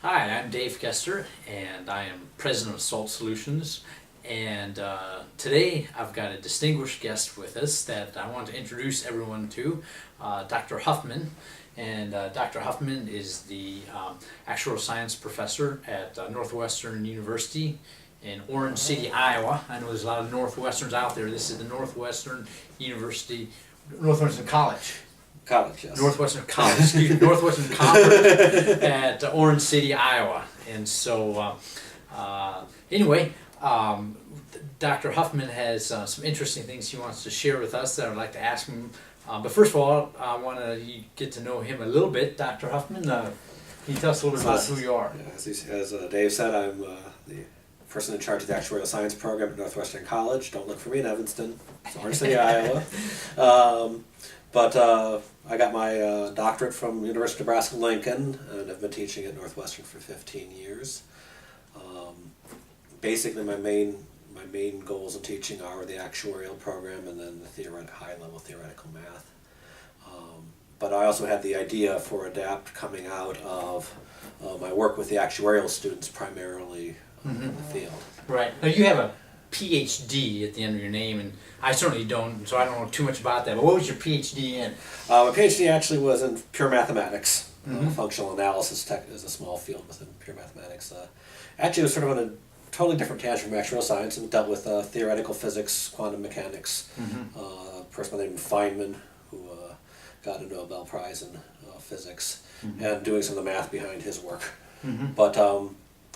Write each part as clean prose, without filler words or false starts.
Hi, I'm Dave Kester, and I am president of saltsolutions. And today I've got a distinguished guest with us that I want to introduce everyone to, Dr. Huffman. And Dr. Huffman is the actuarial science professor at Northwestern University in Orange City, Iowa. I know there's a lot of Northwesterns out there. This is the Northwestern University, Northwestern College. College, yes. Northwestern College, excuse me, Northwestern College at Orange City, Iowa. And so, anyway, Dr. Huffman has some interesting things he wants to share with us that I'd like to ask him. But first of all, I want to get to know him a little bit. Dr. Huffman, can you tell us a little bit about who you are? Yeah, as Dave said, I'm the person in charge of the actuarial science program at Northwestern College. Don't look for me in Evanston. It's Orange City, Iowa. But I got my doctorate from University of Nebraska-Lincoln, and I've been teaching at Northwestern for 15 years. Basically, my main goals in teaching are the actuarial program and then the high-level theoretical math. But I also had the idea for ADAPT coming out of my work with the actuarial students, primarily in the field. Right. Now, you have a PhD at the end of your name, and I certainly don't, so I don't know too much about that. But what was your PhD in? My PhD actually was in pure mathematics. Functional analysis is a small field within pure mathematics. Actually, it was sort of on a totally different tangent from actuarial science, and dealt with theoretical physics, quantum mechanics. A person by the name of Feynman, who got a Nobel Prize in physics, and doing some of the math behind his work. But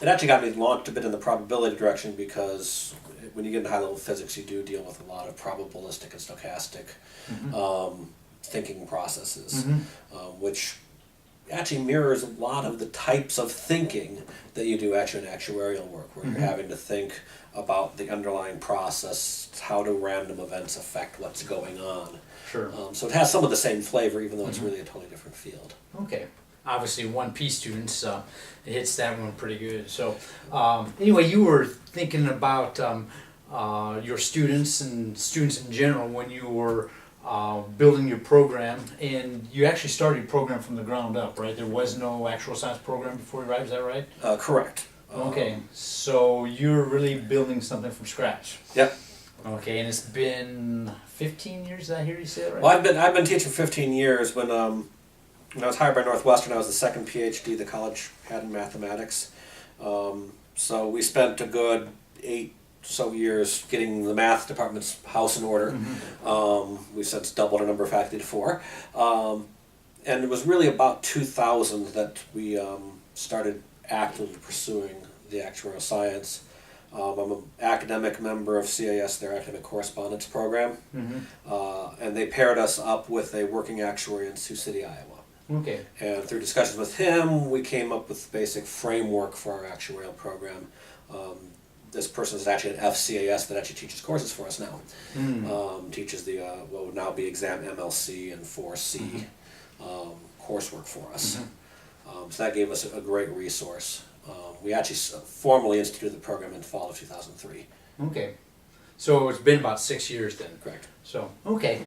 it actually got me launched a bit in the probability direction, because when you get into high-level physics, you do deal with a lot of probabilistic and stochastic thinking processes, which actually mirrors a lot of the types of thinking that you do actually in actuarial work, where you're having to think about the underlying process, how do random events affect what's going on. Sure. So it has some of the same flavor, even though it's really a totally different field. Okay. Obviously 1P students, it hits that one pretty good. So anyway, you were thinking about your students and students in general when you were building your program, and you actually started your program from the ground up, right? There was no actuarial science program before you arrived, is that right? Correct. Okay, so you're really building something from scratch. Yep. Okay, and it's been 15 years, did I hear you say that right? Well, I've been teaching 15 years. When I was hired by Northwestern, I was the second PhD the college had in mathematics. So we spent a good 8 years getting the math department's house in order. We've since doubled our number of faculty to 4. And it was really about 2000 that we started actively pursuing the actuarial science. I'm an academic member of CAS, their academic correspondence program, and they paired us up with a working actuary in Sioux City, Iowa. Okay. And through discussions with him, we came up with the basic framework for our actuarial program. This person is actually an FCAS that actually teaches courses for us now. Teaches the what would now be exam MLC and 4C coursework for us. So that gave us a great resource. We actually formally instituted the program in fall of 2003. Okay. So it's been about 6 years then. Correct. So, okay.